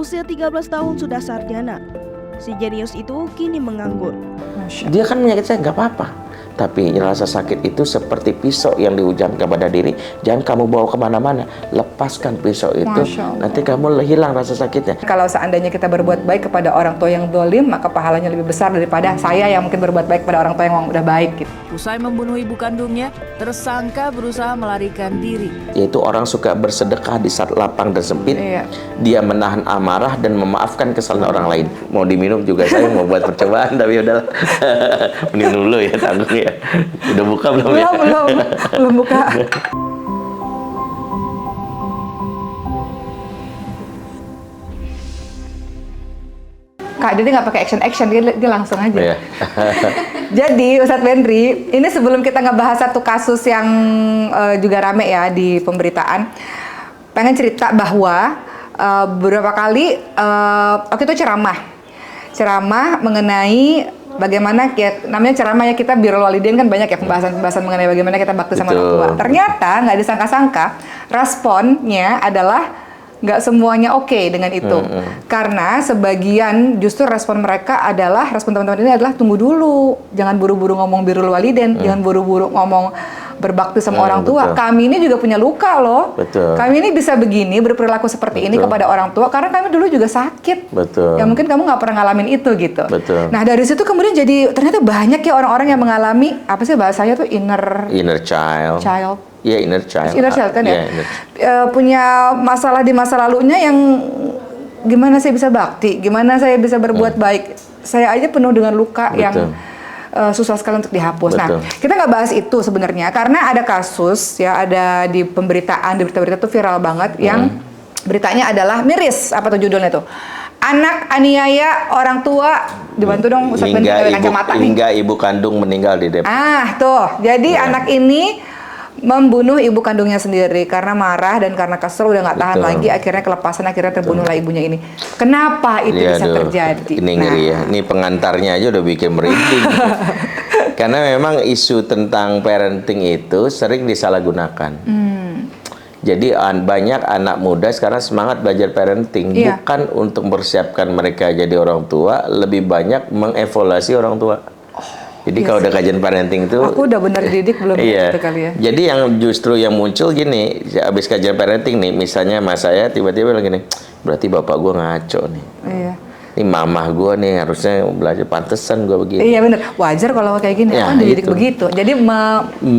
Usia 13 tahun sudah sarjana. Si jenius itu kini menganggur. Dia kan menyakiti saya, nggak apa-apa. Tapi rasa sakit itu seperti pisau yang dihujamkan pada diri. Jangan kamu bawa kemana-mana. Lepaskan pisau itu, nanti kamu hilang rasa sakitnya. Kalau seandainya kita berbuat baik kepada orang tua yang dolim, maka pahalanya lebih besar daripada saya yang mungkin berbuat baik kepada orang tua yang udah baik gitu. Usai membunuh ibu kandungnya, tersangka berusaha melarikan diri. Yaitu orang suka bersedekah di saat lapang dan sempit. Iya. Dia menahan amarah dan memaafkan kesalahan orang lain. Mau diminum juga saya mau buat percobaan, tapi udahlah. Minum dulu ya, tanggung ya. Udah buka belum ya? Belum buka. Kak, dia nggak pakai action, dia langsung aja. Iya. Jadi Ustadz Bendri, ini sebelum kita ngebahas satu kasus yang juga rame ya di pemberitaan, pengen cerita bahwa beberapa kali waktu itu ceramah mengenai bagaimana namanya ceramah ya, kita birrul walidain kan banyak ya pembahasan mengenai bagaimana kita bakti sama orang tua. Ternyata nggak disangka-sangka responnya adalah nggak semuanya oke dengan itu. Karena sebagian justru respon mereka adalah, respon teman-teman ini adalah tunggu dulu, jangan buru-buru ngomong birrul walidain, jangan buru-buru ngomong berbakti sama orang tua. Betul. Kami ini juga punya luka loh. Betul. Kami ini bisa begini, berperilaku seperti ini kepada orang tua karena kami dulu juga sakit. Betul. Ya mungkin kamu nggak pernah ngalamin itu gitu. Betul. Nah dari situ kemudian jadi ternyata banyak ya orang-orang yang mengalami apa sih bahasanya tuh inner child. Iya, inner child. Inner child kan ya. Yeah, punya masalah di masa lalunya yang gimana saya bisa bakti, gimana saya bisa berbuat baik. Saya aja penuh dengan luka yang susah sekali untuk dihapus. Betul. Nah, kita nggak bahas itu sebenarnya karena ada kasus ya, ada di pemberitaan, di berita-berita tuh viral banget yang beritanya adalah miris. Apa tuh judulnya tuh? Anak aniaya orang tua, dibantu dong Ustadz Bendri pakai kacamata nih. Hingga ibu kandung meninggal di Depok. Tuh. Jadi anak ini membunuh ibu kandungnya sendiri karena marah dan karena kesel, udah nggak tahan lagi, akhirnya kelepasan, akhirnya terbunuhlah ibunya ini. Kenapa itu bisa terjadi? Ini ngeri ya. Ini pengantarnya aja udah bikin merinding. Karena memang isu tentang parenting itu sering disalahgunakan. Jadi banyak anak muda sekarang semangat belajar parenting, bukan untuk mempersiapkan mereka jadi orang tua, lebih banyak mengevaluasi orang tua. Jadi kalau udah kajian parenting itu, aku udah benar didik belum gitu kali ya. Jadi yang justru yang muncul gini, habis kajian parenting nih, misalnya mas saya tiba-tiba bilang gini, berarti bapak gua ngaco nih. Iya. Ini mamah gua nih harusnya belajar, pantesan gua begini. Iya benar, wajar kalau kayak gini, kan dididik begitu. Jadi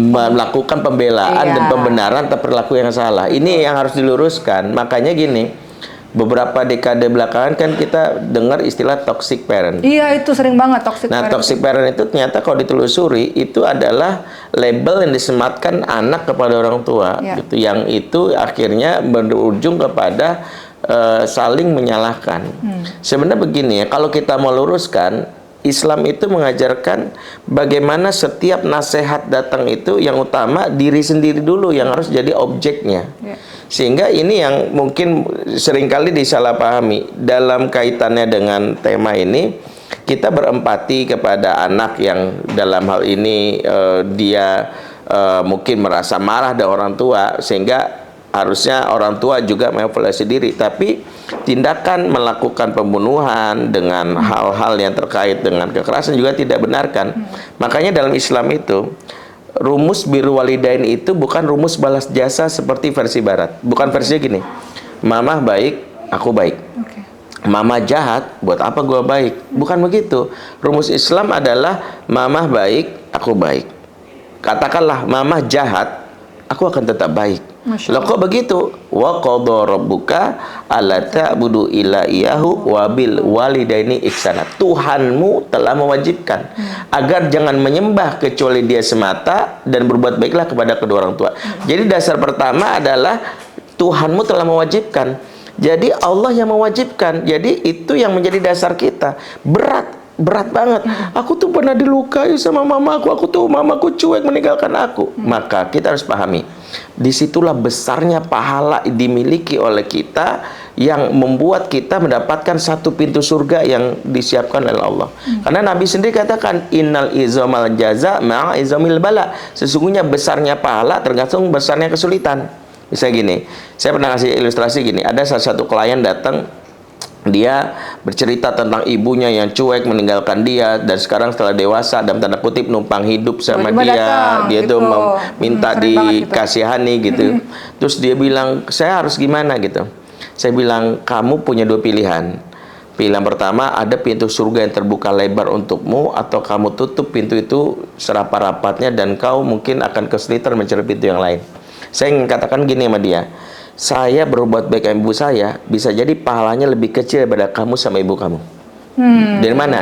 melakukan pembelaan dan pembenaran atas perilaku yang salah. Ini yang harus diluruskan. Makanya gini, beberapa dekade belakangan kan kita dengar istilah toxic parent. Iya, itu sering banget toxic parent. Nah, toxic parent itu ternyata kalau ditelusuri itu adalah label yang disematkan anak kepada orang tua, gitu. Yang itu akhirnya berujung kepada saling menyalahkan. Sebenarnya begini ya, kalau kita mau luruskan, Islam itu mengajarkan bagaimana setiap nasihat datang itu yang utama diri sendiri dulu yang harus jadi objeknya. Sehingga ini yang mungkin seringkali disalahpahami dalam kaitannya dengan tema ini. Kita berempati kepada anak yang dalam hal ini dia mungkin merasa marah dari orang tua, sehingga harusnya orang tua juga mengevaluasi diri. Tapi tindakan melakukan pembunuhan dengan hal-hal yang terkait dengan kekerasan juga tidak benarkan. Makanya dalam Islam itu rumus birrul walidain itu bukan rumus balas jasa seperti versi barat. Bukan versinya gini, mama baik, aku baik. Mama jahat, buat apa gua baik? Bukan begitu. Rumus Islam adalah mama baik, aku baik. Katakanlah mama jahat, aku akan tetap baik. Loh kok begitu? Wa qadha rabbuka alla ta'budu illa iyyahu wa bil walidaini ihsana. Tuhanmu telah mewajibkan agar jangan menyembah kecuali Dia semata dan berbuat baiklah kepada kedua orang tua. Jadi dasar pertama adalah Tuhanmu telah mewajibkan. Jadi Allah yang mewajibkan. Jadi itu yang menjadi dasar kita. Berat banget. Aku tuh pernah dilukai sama mamaku. Mamaku cuek meninggalkan aku. Maka kita harus pahami, disitulah besarnya pahala dimiliki oleh kita yang membuat kita mendapatkan satu pintu surga yang disiapkan oleh Allah. Karena Nabi sendiri katakan, innal izamal jaza ma'a izamil bala. Sesungguhnya besarnya pahala tergantung besarnya kesulitan. Misalnya gini, saya pernah kasih ilustrasi gini, ada salah satu klien datang dia bercerita tentang ibunya yang cuek meninggalkan dia, dan sekarang setelah dewasa dalam tanda kutip numpang hidup sama Tiba-tiba dia, datang, dia gitu. tuh minta Sering banget gitu. dikasihani gitu. Terus dia bilang, saya harus gimana gitu. Saya bilang, kamu punya dua pilihan. Pilihan pertama, ada pintu surga yang terbuka lebar untukmu, atau kamu tutup pintu itu serapat-rapatnya dan kau mungkin akan kesulitan mencari pintu yang lain. Saya ingin katakan gini sama dia, saya berbuat baik sama ibu saya, bisa jadi pahalanya lebih kecil daripada kamu sama ibu kamu. Dari mana?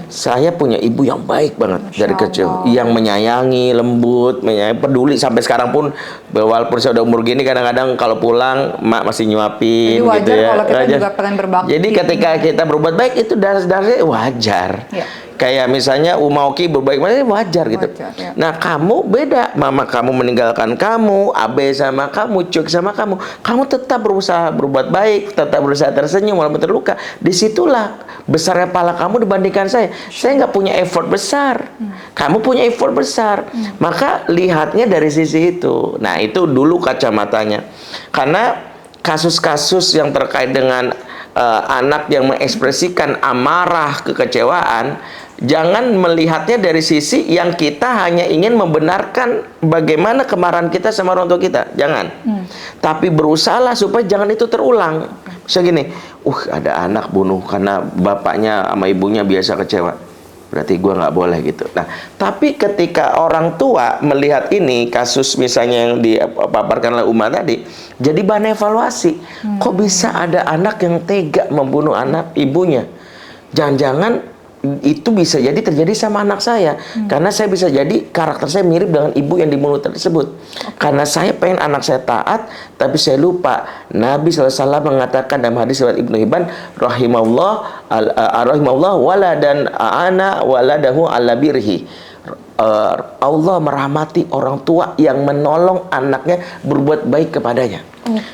Saya punya ibu yang baik banget dari kecil, yang menyayangi, lembut, peduli sampai sekarang pun, walaupun saya udah umur gini, kadang-kadang kalau pulang mak masih nyuapin. Jadi wajar gitu ya. kalau kita Wajar. juga pengen berbakti. Jadi ketika kita berbuat baik itu dasarnya wajar. Ya. Kayak misalnya Umauki berbaik wajar gitu. Wajar, ya. Nah, kamu beda. Mama kamu meninggalkan kamu, Abe sama kamu, cuek sama kamu. Kamu tetap berusaha berbuat baik, tetap berusaha tersenyum walaupun terluka. Disitulah besarnya pahala kamu dibandingkan saya. Saya nggak punya effort besar. Kamu punya effort besar. Maka lihatnya dari sisi itu. Nah, itu dulu kacamatanya. Karena kasus-kasus yang terkait dengan anak yang mengekspresikan amarah, kekecewaan, jangan melihatnya dari sisi yang kita hanya ingin membenarkan bagaimana kemarahan kita sama orang tua kita. Jangan. Tapi berusahalah supaya jangan itu terulang. Misalnya gini, ada anak bunuh karena bapaknya sama ibunya biasa kecewa. Berarti gue nggak boleh gitu. Nah, tapi ketika orang tua melihat ini, kasus misalnya yang dipaparkan oleh Uma tadi, jadi bahan evaluasi. Kok bisa ada anak yang tega membunuh anak ibunya? Jangan-jangan itu bisa jadi terjadi sama anak saya. Karena saya bisa jadi karakter saya mirip dengan ibu yang dibunuh tersebut. Karena saya pengen anak saya taat, tapi saya lupa Nabi SAW mengatakan dalam hadis riwayat Ibnu Hibban, rahimahullah waladan ana waladahu ala birhi. Allah merahmati orang tua yang menolong anaknya berbuat baik kepadanya.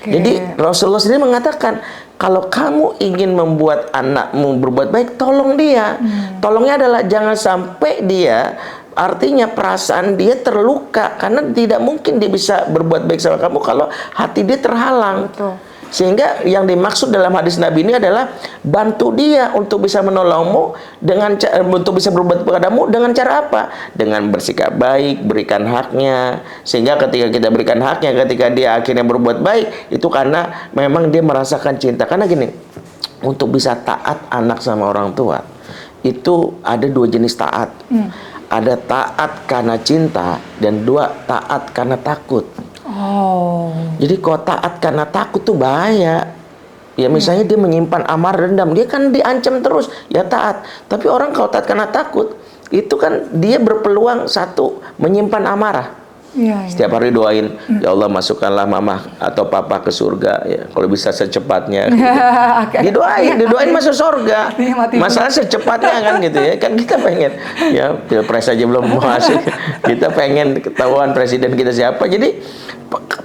Jadi Rasulullah sendiri mengatakan, kalau kamu ingin membuat anakmu berbuat baik, tolong dia. Tolongnya adalah jangan sampai dia, artinya perasaan dia terluka, karena tidak mungkin dia bisa berbuat baik sama kamu kalau hati dia terhalang. Betul. Sehingga yang dimaksud dalam hadis Nabi ini adalah bantu dia untuk bisa menolongmu dengan untuk bisa berbuat kepadamu dengan cara apa? Dengan bersikap baik, berikan haknya. Sehingga ketika kita berikan haknya, ketika dia akhirnya berbuat baik, itu karena memang dia merasakan cinta. Karena gini, untuk bisa taat anak sama orang tua, itu ada dua jenis taat. Ada taat karena cinta, dan dua taat karena takut. Jadi kalau taat karena takut tuh bahaya. Ya misalnya dia menyimpan amarah dendam, dia kan diancam terus, ya taat. Tapi orang kalau taat karena takut, itu kan dia berpeluang satu menyimpan amarah. Setiap hari doain, ya Allah masukkanlah mama atau papa ke surga, ya kalau bisa secepatnya. Gitu. Didoain masuk surga. Masalah secepatnya kan gitu ya. Kan kita pengen, ya pilpres aja belum masuk, kita pengen ketahuan presiden kita siapa. Jadi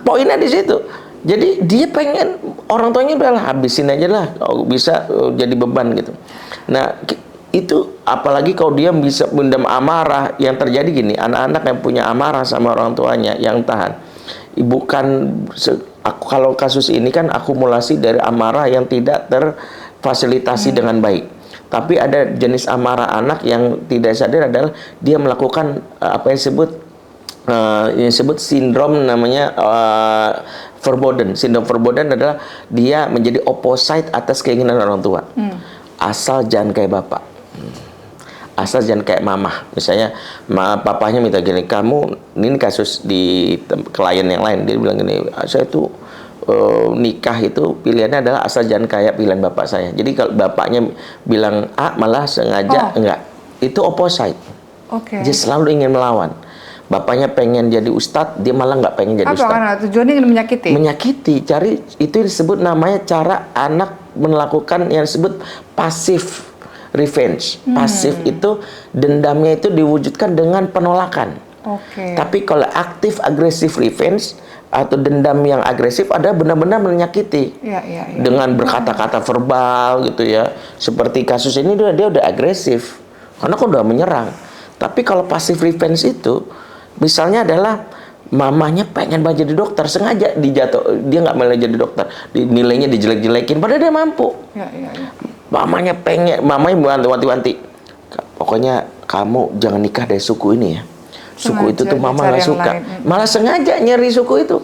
poinnya di situ. Jadi dia pengen orang tuanya udahlah habisin aja lah, bisa jadi beban gitu. Nah itu apalagi kalau dia bisa mendam amarah. Yang terjadi gini, anak-anak yang punya amarah sama orang tuanya yang tahan, kalau kasus ini kan akumulasi dari amarah yang tidak terfasilitasi dengan baik. Tapi ada jenis amarah anak yang tidak sadar adalah dia melakukan apa yang disebut sindrom namanya verboten. Sindrom verboten adalah dia menjadi opposite atas keinginan orang tua. Asal jangan kayak bapak, asal jangan kayak mama. Misalnya papahnya minta gini, kamu, ini kasus di klien yang lain, dia bilang gini, saya tuh nikah itu pilihannya adalah asal jangan kayak pilihan bapak saya. Jadi kalau bapaknya bilang A, malah sengaja enggak, itu opposite. Dia selalu ingin melawan. Bapaknya pengen jadi ustadz, dia malah nggak pengen jadi ustadz. Karena tujuannya ingin menyakiti? Menyakiti. Cari, itu disebut namanya cara anak melakukan yang disebut pasif revenge. Pasif itu dendamnya itu diwujudkan dengan penolakan. Tapi kalau aktif agresif revenge atau dendam yang agresif ada benar-benar menyakiti. Dengan berkata-kata verbal gitu ya. Seperti kasus ini dia udah agresif karena kok udah menyerang. Tapi kalau pasif revenge itu misalnya adalah mamanya pengen banget jadi dokter, sengaja dia nggak mau jadi dokter, nilainya dijelek-jelekin, padahal dia mampu. Mamanya mamanya wanti-wanti, pokoknya kamu jangan nikah dari suku ini ya. Suku itu tuh mama nggak suka, malah sengaja nyari suku itu.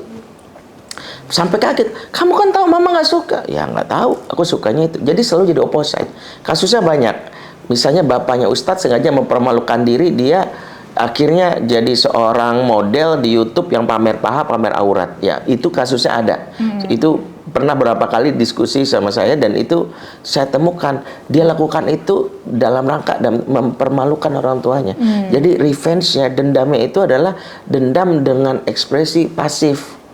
Sampai kaget, kamu kan tahu mama nggak suka. Ya nggak tahu, aku sukanya itu. Jadi selalu jadi opposite. Kasusnya banyak. Misalnya bapaknya Ustadz sengaja mempermalukan diri, dia akhirnya jadi seorang model di YouTube yang pamer paha, pamer aurat. Ya, itu kasusnya ada. Itu pernah berapa kali diskusi sama saya, dan itu saya temukan dia lakukan itu dalam rangka dan mempermalukan orang tuanya. Jadi revenge-nya, dendamnya itu adalah dendam dengan ekspresi pasif.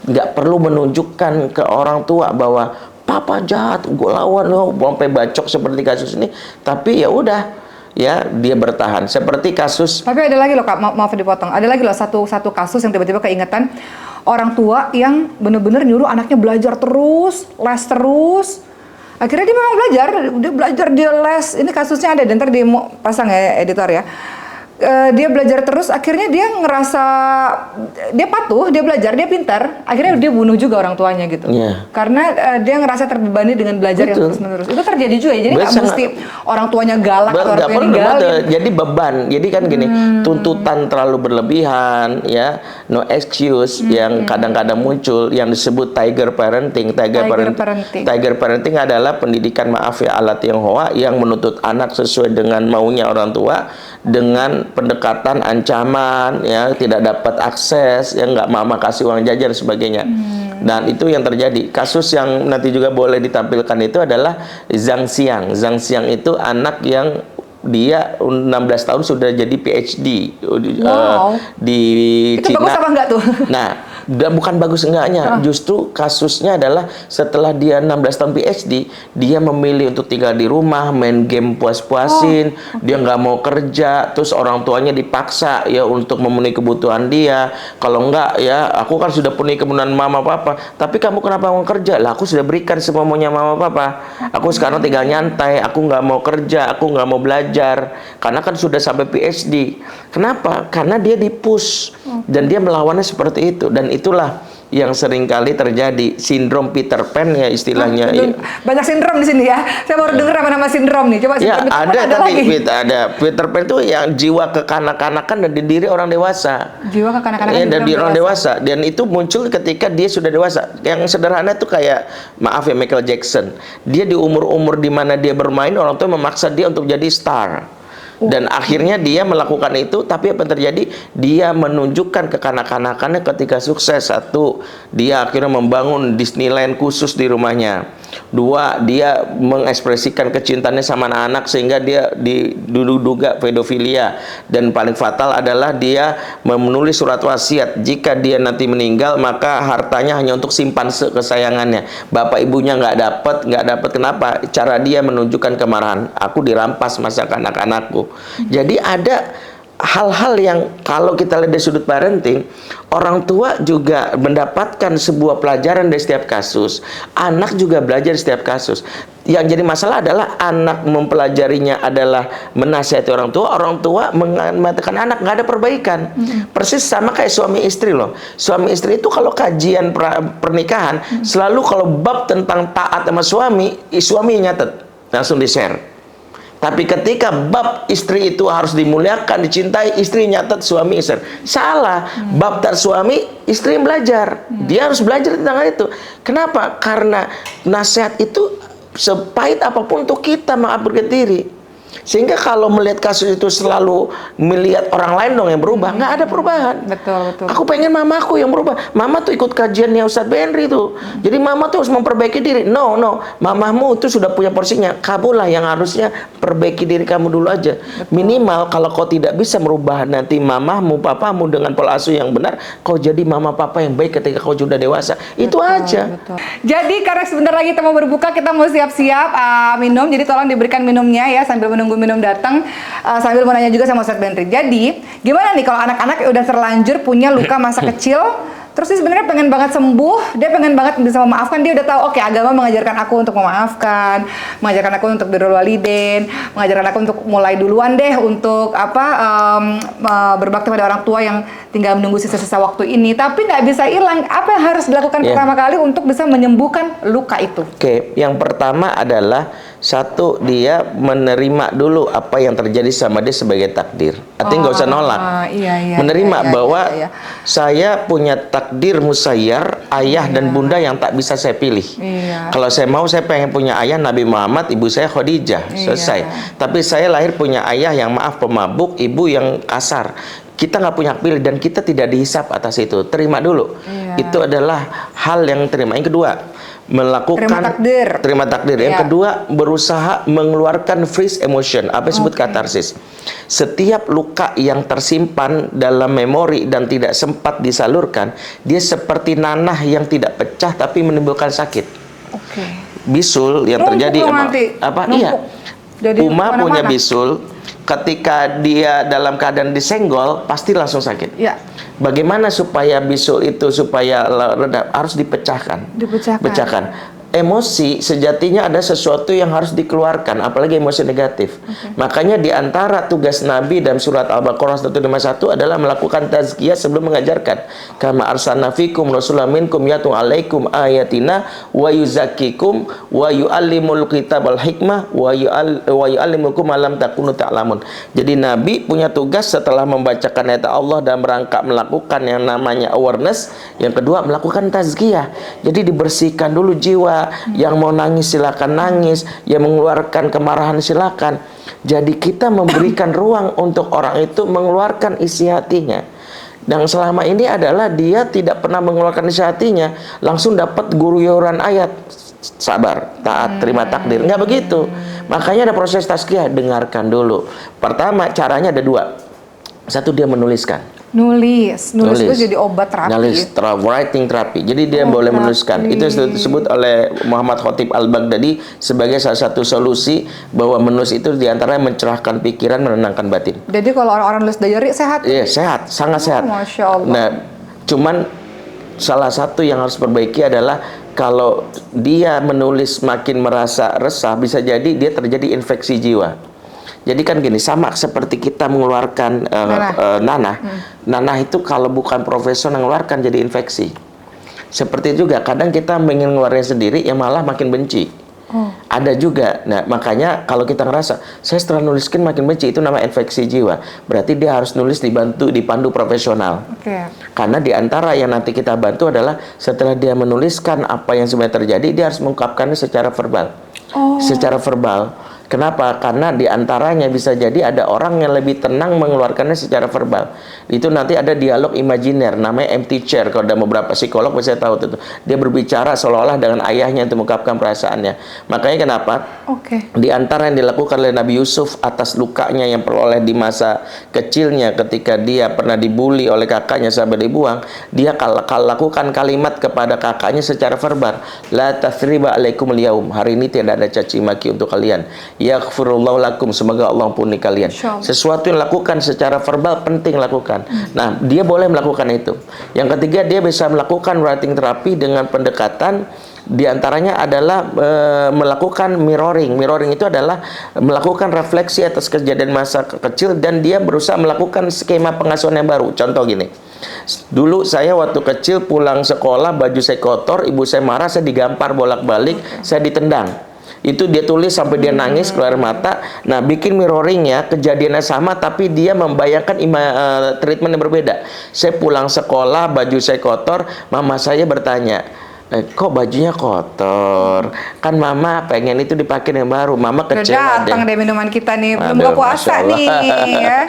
Nggak perlu menunjukkan ke orang tua bahwa papa jahat, gue lawan lo, sampai bacok seperti kasus ini. Tapi ya udah, ya dia bertahan. Seperti kasus. Tapi ada lagi loh Kak, maaf dipotong. Ada lagi loh satu kasus yang tiba-tiba keingetan, orang tua yang bener-bener nyuruh anaknya belajar terus, les terus. Akhirnya dia memang belajar, dia les. Ini kasusnya ada, dan ntar dia mau pasang ya editor ya. Dia belajar terus, akhirnya dia ngerasa dia patuh, dia belajar, dia pintar, akhirnya dia bunuh juga orang tuanya gitu. Karena dia ngerasa terbebani dengan belajar yang terus-menerus. Itu terjadi juga ya, jadi nggak mesti orang tuanya galak atau orang tuanya ninggalin. Jadi beban, jadi kan gini, tuntutan terlalu berlebihan, ya, no excuse yang kadang-kadang muncul yang disebut tiger parenting. Tiger parenting adalah pendidikan, maaf ya, ala Tionghoa yang menuntut anak sesuai dengan maunya orang tua, dengan pendekatan ancaman, ya, tidak dapat akses, ya, nggak mama kasih uang jajan dan sebagainya. Dan itu yang terjadi. Kasus yang nanti juga boleh ditampilkan itu adalah Zhang Xiang. Zhang Xiang itu anak yang dia 16 tahun sudah jadi PhD di itu Cina. Bagus apa enggak tuh? Nah, bukan bagus enggaknya, justru kasusnya adalah setelah dia 16 tahun PhD, dia memilih untuk tinggal di rumah, main game puas-puasin, dia nggak mau kerja, terus orang tuanya dipaksa ya untuk memenuhi kebutuhan dia. Kalau enggak, ya aku kan sudah penuhi kebutuhan mama papa, tapi kamu kenapa mau kerja? Lah aku sudah berikan semua maunya mama papa, aku sekarang tinggal nyantai, aku nggak mau kerja, aku nggak mau belajar, karena kan sudah sampai PhD. Kenapa? Karena dia dipush, dan dia melawannya seperti itu. Dan itulah yang seringkali terjadi, sindrom Peter Pan ya istilahnya. Banyak sindrom di sini ya. Saya baru dengar nama sindrom nih. Coba ya, ada lagi. Ada Peter Pan itu yang jiwa kekanak-kanakan dan di diri orang dewasa. Jiwa kekanak-kanakan dan di orang dewasa. Dan itu muncul ketika dia sudah dewasa. Yang sederhana itu kayak, maaf ya, Michael Jackson. Dia di umur-umur di mana dia bermain, orang tua memaksa dia untuk jadi star. Dan akhirnya dia melakukan itu, tapi apa yang terjadi? Dia menunjukkan kekanak-kanakannya ketika sukses. Satu, dia akhirnya membangun Disneyland khusus di rumahnya. Dua, dia mengekspresikan kecintaannya sama anak-anak sehingga dia diduga pedofilia. Dan paling fatal adalah dia menulis surat wasiat, jika dia nanti meninggal maka hartanya hanya untuk simpan kesayangannya. Bapak ibunya nggak dapat. Kenapa? Cara dia menunjukkan kemarahan. Aku dirampas masa kanak-kanakku. Jadi ada hal-hal yang kalau kita lihat dari sudut parenting, orang tua juga mendapatkan sebuah pelajaran dari setiap kasus. Anak juga belajar dari setiap kasus. Yang jadi masalah adalah anak mempelajarinya adalah menasihati orang tua mengatakan anak nggak ada perbaikan. Persis sama kayak suami istri loh. Suami istri itu kalau kajian pernikahan selalu kalau bab tentang taat sama suami nyatet, langsung di-share. Tapi ketika bab istri itu harus dimuliakan, dicintai, istri nyatet, suami istri. Salah. Bab tar suami, istri yang belajar. Dia harus belajar tentang hal itu. Kenapa? Karena nasihat itu sepahit apapun untuk kita mengupgrade diri. Sehingga kalau melihat kasus itu selalu melihat orang lain dong yang berubah, nggak ada perubahan. Betul. Aku pengen mamaku yang berubah. Mama tuh ikut kajiannya Ustadz Benri tuh. Jadi mama tuh harus memperbaiki diri. No. Mamamu tuh sudah punya porsinya. Kamulah yang harusnya perbaiki diri kamu dulu aja. Minimal kalau kau tidak bisa merubah nanti mamamu, papamu dengan pola asuh yang benar, kau jadi mama papa yang baik ketika kau sudah dewasa. Itu aja. Betul. Jadi karena sebentar lagi kita mau berbuka, kita mau siap-siap minum. Jadi tolong diberikan minumnya ya sambil menunggu minum datang, sambil mau nanya juga sama Ustadz Benri. Jadi gimana nih kalau anak-anak udah terlanjur punya luka masa kecil, Terus dia sebenarnya pengen banget sembuh, dia pengen banget bisa memaafkan, dia udah tahu oke, agama mengajarkan aku untuk memaafkan, mengajarkan aku untuk birrul walidain, mengajarkan aku untuk mulai duluan deh untuk berbakti pada orang tua yang tinggal menunggu sisa-sisa waktu ini, tapi nggak bisa hilang. Apa yang harus dilakukan pertama kali untuk bisa menyembuhkan luka itu? Oke, yang pertama adalah satu, dia menerima dulu apa yang terjadi sama dia sebagai takdir. Artinya nggak usah nolak. Menerima bahwa saya punya takdir musayyar, ayah dan bunda yang tak bisa saya pilih. Kalau saya mau, saya pengen punya ayah Nabi Muhammad, ibu saya Khadijah, selesai. Tapi saya lahir punya ayah yang maaf pemabuk, ibu yang kasar. Kita nggak punya pilih dan kita tidak dihisap atas itu. Terima dulu. Itu adalah hal yang terima. Yang kedua, melakukan terima takdir. Yang kedua, berusaha mengeluarkan freeze emotion, apa yang disebut katarsis. Setiap luka yang tersimpan dalam memori dan tidak sempat disalurkan, dia seperti nanah yang tidak pecah tapi menimbulkan sakit. Bisul yang terjadi Uma punya bisul, ketika dia dalam keadaan disenggol pasti langsung sakit. Bagaimana supaya bisul itu supaya reda? Harus dipecahkan. Pecahkan. Emosi sejatinya ada sesuatu yang harus dikeluarkan, apalagi emosi negatif. Makanya di antara tugas Nabi dalam surat Al-Baqarah 151 adalah melakukan tazkiyah sebelum mengajarkan. Kama arsalna fikum rasulan minkum yatlu alaikum ayatina wa yuzakkikum wa yuallimul kitabal hikmah wa yuallimukum ma lam takunu ta'lamun. Jadi Nabi punya tugas setelah membacakan ayat Allah dan merangkap melakukan yang namanya awareness. Yang kedua, melakukan tazkiyah. Jadi dibersihkan dulu jiwa. Yang mau nangis silakan nangis, yang mengeluarkan kemarahan silakan. Jadi kita memberikan ruang untuk orang itu mengeluarkan isi hatinya. Dan selama ini adalah dia tidak pernah mengeluarkan isi hatinya, langsung dapat guruyuran ayat sabar, taat, terima takdir. Nggak begitu. Makanya ada proses tazkiyah, dengarkan dulu. Pertama, caranya ada dua. Satu, dia menuliskan. Nulis itu jadi obat terapi. Writing terapi. Jadi dia boleh menuliskan. Itu disebut oleh Muhammad Khatib Al-Baghdadi sebagai salah satu solusi bahwa menulis itu diantaranya mencerahkan pikiran, menenangkan batin. Jadi kalau orang-orang nulis diary sehat? Iya, sehat, sangat sehat. Masya Allah. Nah, cuman salah satu yang harus perbaiki adalah kalau dia menulis makin merasa resah, bisa jadi dia terjadi infeksi jiwa. Jadi kan gini, sama seperti kita mengeluarkan nanah. Nanah itu kalau bukan profesional mengeluarkan jadi infeksi. Seperti juga kadang kita ingin ngeluarin sendiri, ya malah makin benci. Ada juga. Nah, makanya kalau kita ngerasa saya setelah nuliskan makin benci, itu nama infeksi jiwa. Berarti dia harus nulis dipandu profesional. Karena diantara yang nanti kita bantu adalah setelah dia menuliskan apa yang sebenarnya terjadi, dia harus mengungkapkannya secara verbal. Secara verbal. Kenapa? Karena diantaranya bisa jadi ada orang yang lebih tenang mengeluarkannya secara verbal. Itu nanti ada dialog imajiner, namanya empty chair. Kalau ada beberapa psikolog bisa tahu itu. Dia berbicara seolah-olah dengan ayahnya untuk mengungkapkan perasaannya. Makanya kenapa? Di antara yang dilakukan oleh Nabi Yusuf atas lukanya yang peroleh di masa kecilnya ketika dia pernah dibully oleh kakaknya sampai dibuang, dia lakukan kalimat kepada kakaknya secara verbal. La tathriba alaikum liyaum. Hari ini tidak ada caci maki untuk kalian. Yaghfirullahu lakum, semoga Allah ampuni kalian. Sesuatu yang lakukan secara verbal penting lakukan. Nah, dia boleh melakukan itu. Yang ketiga, dia bisa melakukan writing terapi dengan pendekatan. Di antaranya adalah melakukan mirroring. Mirroring itu adalah melakukan refleksi atas kejadian masa kecil dan dia berusaha melakukan skema pengasuhan yang baru. Contoh gini. Dulu saya waktu kecil pulang sekolah baju saya kotor, ibu saya marah, saya digampar bolak-balik, saya ditendang. Itu dia tulis sampai dia nangis keluar mata. Nah, bikin mirroringnya kejadiannya sama tapi dia membayangkan treatment yang berbeda. Saya pulang sekolah baju saya kotor, mama saya bertanya, kok bajunya kotor? Kan mama pengen itu dipakai yang baru. Mama kecewa. Datang deh minuman kita nih, belum buka puasa nih ya.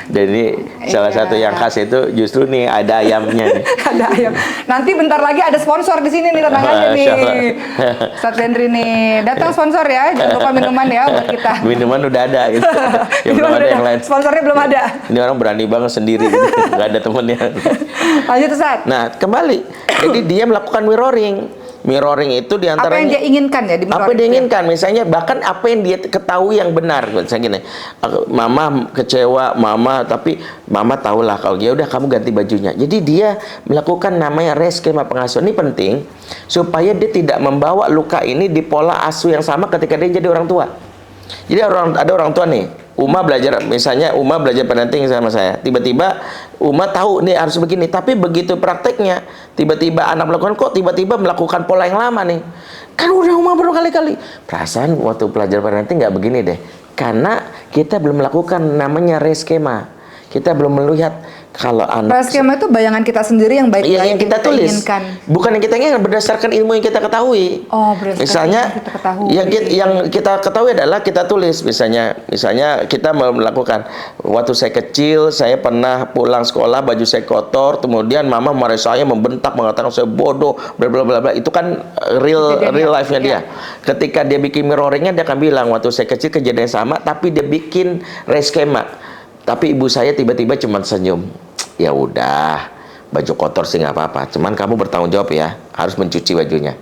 Jadi salah satu yang khas itu justru nih ada ayamnya nih. Ada ayam. Nanti bentar lagi ada sponsor di sini nih, tenang aja nih. Ustadz Fendri nih, datang sponsor ya, jangan lupa minuman ya buat kita. Minuman udah ada gitu. Yang belum ada yang lain. Sponsornya belum ada. Ini orang berani banget sendiri gitu. Gak ada temennya. Lanjut Ustadz. Nah, kembali. Jadi dia melakukan mirroring. Mirroring itu diantaranya apa yang dia inginkan ya di apa mirroring dia itu ya? inginkan, misalnya bahkan apa yang dia ketahui yang benar. Misalnya gini, mama kecewa, tapi mama tahulah kalau ya udah kamu ganti bajunya. Jadi dia melakukan namanya reskema pengasuhan. Ini penting supaya dia tidak membawa luka ini di pola asuh yang sama ketika dia jadi orang tua. Jadi ada orang tua nih, Uma belajar, misalnya Uma belajar parenting sama saya, tiba-tiba Uma tahu nih harus begini, tapi begitu prakteknya tiba-tiba anak melakukan, kok tiba-tiba melakukan pola yang lama nih, kan udah Uma berkali-kali. Perasaan waktu belajar parenting nggak begini deh, karena kita belum melakukan namanya reskema. Kita belum melihat kalau anak Skema itu bayangan kita sendiri yang baik-baik yang kita tulis, inginkan. bukan yang kita inginkan, berdasarkan ilmu yang kita ketahui. Oh, berdasarkan misalnya yang kita ketahui. yang kita ketahui adalah kita tulis, misalnya kita melakukan, waktu saya kecil saya pernah pulang sekolah baju saya kotor, kemudian mama marah saya, membentak, mengatakan saya bodoh, bla bla bla bla. Itu kan real life-nya dia. Ketika dia bikin mirroringnya, dia akan bilang waktu saya kecil kejadian sama, tapi dia bikin reskema. Tapi ibu saya tiba-tiba cuma senyum. Ya udah, baju kotor sih nggak apa-apa. Cuman kamu bertanggung jawab ya, harus mencuci bajunya.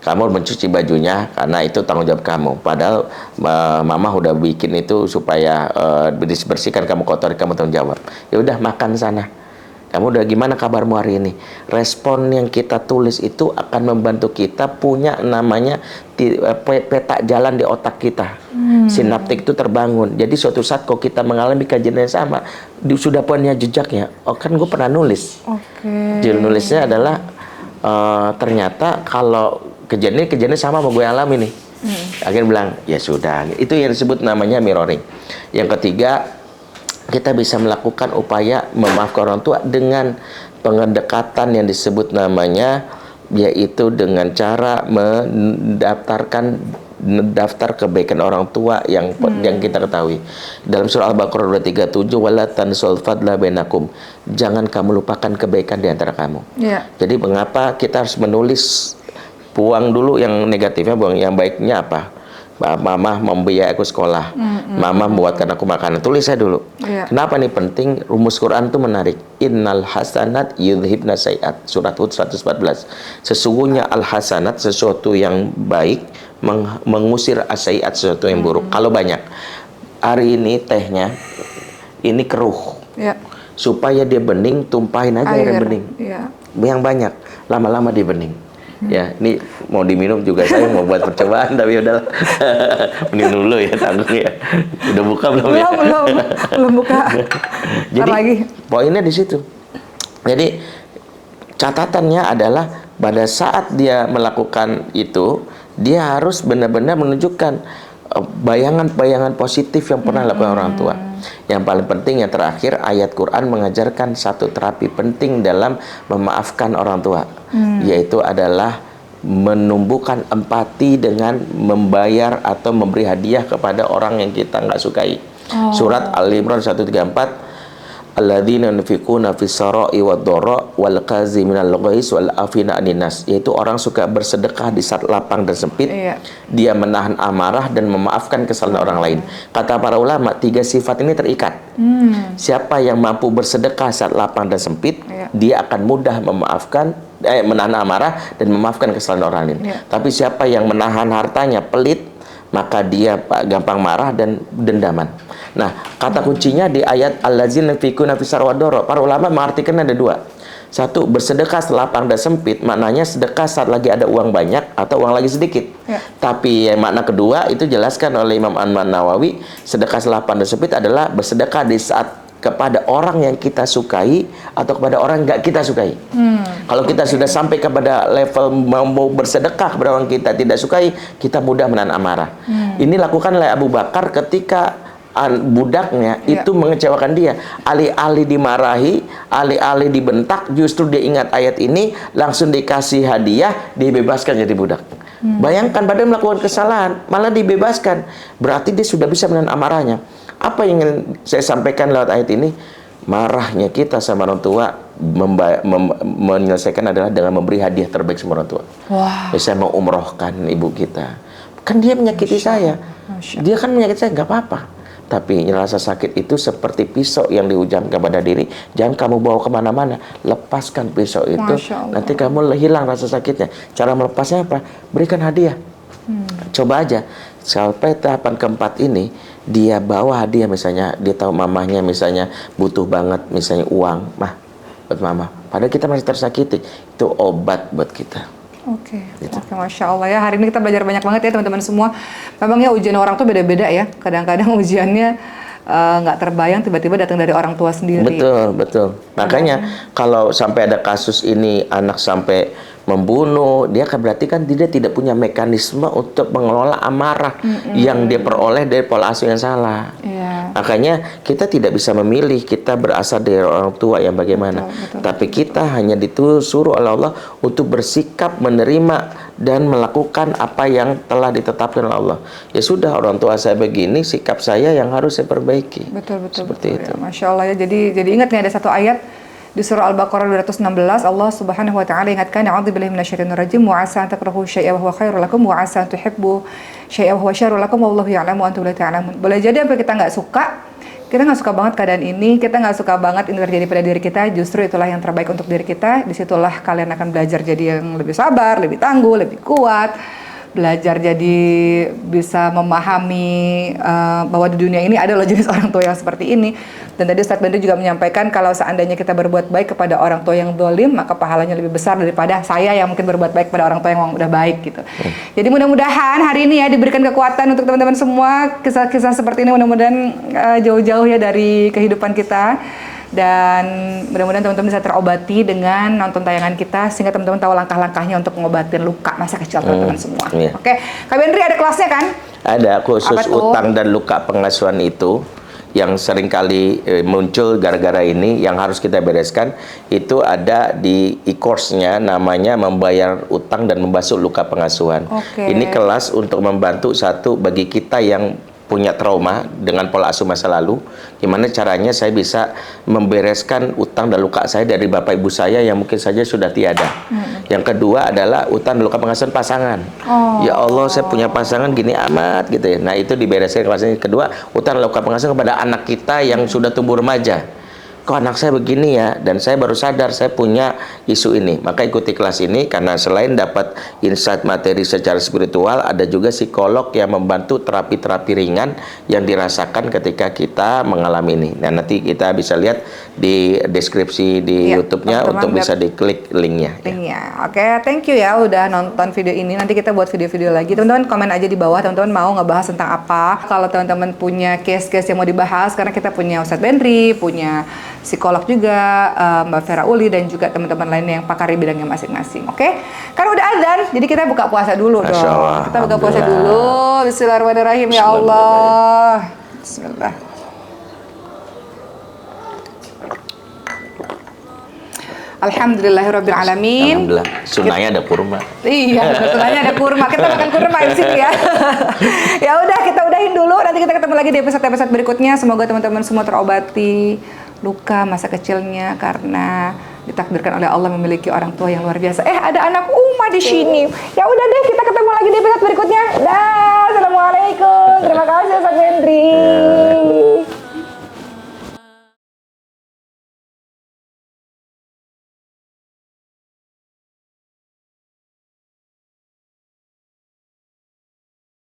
Kamu harus mencuci bajunya karena itu tanggung jawab kamu. Padahal mama udah bikin itu supaya dibersihkan, kamu kotor, kamu tanggung jawab. Ya udah, makan sana. Kamu udah gimana kabarmu hari ini? Respon yang kita tulis itu akan membantu kita punya namanya peta jalan di otak kita. Sinaptik itu terbangun. Jadi suatu saat kalau kita mengalami kejadian yang sama, sudah punya jejaknya. Oh kan gue pernah nulis. Judul nulisnya adalah ternyata kalau kejadian sama gue alami nih. Akhirnya bilang ya sudah. Itu yang disebut namanya mirroring. Yang ketiga, kita bisa melakukan upaya memaafkan orang tua dengan pendekatan yang disebut namanya, yaitu dengan cara mendaftar kebaikan orang tua yang kita ketahui. Dalam surah Al-Baqarah 237, wala tansul fadla bainakum. Jangan kamu lupakan kebaikan di antara kamu. Jadi mengapa kita harus menulis, buang dulu yang negatifnya, buang yang baiknya apa? Mama membiayai aku sekolah, mama membuatkan aku makanan, tulis saya dulu. Kenapa nih penting? Rumus Quran itu menarik. Innal hasanat yudhibna sayiat, surat Hud 114. Sesungguhnya al hasanat, sesuatu yang baik, mengusir asayiat, sesuatu yang buruk. Kalau banyak, hari ini tehnya ini keruh, supaya dia bening, tumpahin aja air bening. Yang banyak, lama-lama dia bening. Ya, ini mau diminum juga, saya mau buat percobaan, tapi udahlah. Minum dulu ya, tanggung ya. Udah buka belum ya? Belum buka. Jadi lagi. poinnya di situ. Jadi catatannya adalah pada saat dia melakukan itu, dia harus benar-benar menunjukkan bayangan-bayangan positif yang pernah dilakukan orang tua. Yang paling penting, yang terakhir, ayat Quran mengajarkan satu terapi penting dalam memaafkan orang tua, yaitu adalah menumbuhkan empati dengan membayar atau memberi hadiah kepada orang yang kita nggak sukai. Surat Al-Imran 134, alladzina yunfiquna fis sarai wad dharra wal qaziminal ghaiz wal afina 'anil nas, yaitu orang suka bersedekah di saat lapang dan sempit. Dia menahan amarah dan memaafkan kesalahan orang lain. Kata para ulama, 3 sifat ini terikat. Siapa yang mampu bersedekah saat lapang dan sempit, dia akan mudah memaafkan, menahan amarah dan memaafkan kesalahan orang lain. Tapi siapa yang menahan hartanya, pelit, maka dia gampang marah dan dendaman. Nah, kata kuncinya di ayat allazina yunfiquna fis sarai wad dharra, para ulama mengartikan ada 2. Satu, bersedekah selapang dan sempit, maknanya sedekah saat lagi ada uang banyak atau uang lagi sedikit. Tapi makna kedua itu jelaskan oleh Imam An-Nawawi, sedekah selapang dan sempit adalah bersedekah di saat kepada orang yang kita sukai atau kepada orang yang nggak kita sukai. Kalau kita sudah sampai kepada level mau bersedekah kepada orang kita tidak sukai, kita mudah menahan amarah. Ini lakukan oleh Abu Bakar ketika budaknya itu mengecewakan dia. Alih-alih dimarahi, alih-alih dibentak, justru dia ingat ayat ini, langsung dikasih hadiah, dibebaskan jadi budak. Bayangkan, padahal melakukan kesalahan, malah dibebaskan. Berarti dia sudah bisa menahan amarahnya. Apa yang ingin saya sampaikan lewat ayat ini? Marahnya kita sama orang tua menyelesaikan adalah dengan memberi hadiah terbaik sama orang tua. Saya mau umrohkan ibu kita. Kan dia menyakiti saya. Dia kan menyakiti saya, nggak apa-apa. Tapi rasa sakit itu seperti pisau yang dihujamkan pada diri. Jangan kamu bawa kemana-mana. Lepaskan pisau itu. Nanti kamu hilang rasa sakitnya. Cara melepasnya apa? Berikan hadiah. Coba aja. Sampai tahapan keempat ini, dia bawa hadiah misalnya. Dia tahu mamahnya misalnya butuh banget misalnya uang. Mah, buat mama. Padahal kita masih tersakiti. Itu obat buat kita. Oke, Masya Allah ya. Hari ini kita belajar banyak banget ya teman-teman semua. Memang ya ujian orang tuh beda-beda ya. Kadang-kadang ujiannya nggak terbayang tiba-tiba datang dari orang tua sendiri. Betul. Makanya kalau sampai ada kasus ini anak sampai membunuh, dia kan berarti kan dia tidak punya mekanisme untuk mengelola amarah yang dia peroleh dari pola asuh yang salah. Makanya kita tidak bisa memilih kita berasal dari orang tua yang bagaimana. Tapi kita hanya disuruh oleh Allah untuk bersikap menerima dan melakukan apa yang telah ditetapkan oleh Allah. Ya sudah, orang tua saya begini, sikap saya yang harus saya perbaiki. Betul. Seperti itu. Ya. Masya Allah ya. Jadi ingat nih ada satu ayat di surah Al-Baqarah 216, Allah Subhanahu wa taala ingatkan, a'udzubillahi minasyaitonir rajim, wa 'asa an takrahu syai'an wa huwa khairul lakum wa 'asa an tuhibbu syai'an wa huwa syarrul lakum wallahu ya'lamu wa antum la ta'lamun. Boleh jadi apa kita nggak suka banget keadaan ini, kita nggak suka banget ini terjadi pada diri kita, justru itulah yang terbaik untuk diri kita. Disitulah kalian akan belajar jadi yang lebih sabar, lebih tangguh, lebih kuat, belajar jadi bisa memahami bahwa di dunia ini ada loh jenis orang tua yang seperti ini. Dan tadi Ustadz Bandri juga menyampaikan kalau seandainya kita berbuat baik kepada orang tua yang zalim, maka pahalanya lebih besar daripada saya yang mungkin berbuat baik kepada orang tua yang udah baik gitu. Jadi mudah-mudahan hari ini ya diberikan kekuatan untuk teman-teman semua, kisah-kisah seperti ini mudah-mudahan jauh-jauh ya dari kehidupan kita. Dan mudah-mudahan teman-teman bisa terobati dengan nonton tayangan kita sehingga teman-teman tahu langkah-langkahnya untuk mengobatin luka masa kecil teman-teman semua. Oke, Kak Bandri ada kelasnya kan? Ada, khusus utang dan luka pengasuhan itu yang sering kali muncul gara-gara ini yang harus kita bereskan. Itu ada di e-course-nya, namanya membayar utang dan membasuh luka pengasuhan. Ini kelas untuk membantu satu bagi kita yang punya trauma dengan pola asuh masa lalu, gimana caranya saya bisa membereskan utang dan luka saya dari bapak ibu saya yang mungkin saja sudah tiada. Yang kedua adalah utang dan luka pengasuhan pasangan. Ya Allah, saya punya pasangan gini amat gitu ya. Nah, itu dibereskan kelasnya. Kedua, utang dan luka pengasuhan kepada anak kita yang sudah tumbuh remaja. Kok anak saya begini ya, dan saya baru sadar saya punya isu ini. Maka ikuti kelas ini, karena selain dapat insight materi secara spiritual, ada juga psikolog yang membantu terapi-terapi ringan yang dirasakan ketika kita mengalami ini. Nah, nanti kita bisa lihat di deskripsi di YouTube-nya untuk bisa diklik linknya. Oke, thank you ya udah nonton video ini. Nanti kita buat video-video lagi. Teman-teman komen aja di bawah, teman-teman mau ngebahas tentang apa. Kalau teman-teman punya case-case yang mau dibahas, karena kita punya Ustadz Bandri, punya psikolog juga, Mbak Vera Uli, dan juga teman-teman lainnya yang pakar di bidangnya masing-masing. Oke? Kan udah azan, jadi kita buka puasa dulu dong. Kita buka puasa dulu. Bismillahirrahmanirrahim ya Allah. Bismillah. Alhamdulillahirrabbilalamin. Alhamdulillah. Sunahnya ada kurma. Iya, sunahnya ada kurma. Kita makan kurma di sini ya. Ya udah, kita udahin dulu. Nanti kita ketemu lagi di episode-episode berikutnya. Semoga teman-teman semua terobati luka masa kecilnya karena ditakdirkan oleh Allah memiliki orang tua yang luar biasa. Ada anak Uma di sini. Ya udah deh, kita ketemu lagi di episode berikutnya. Dah, assalamualaikum.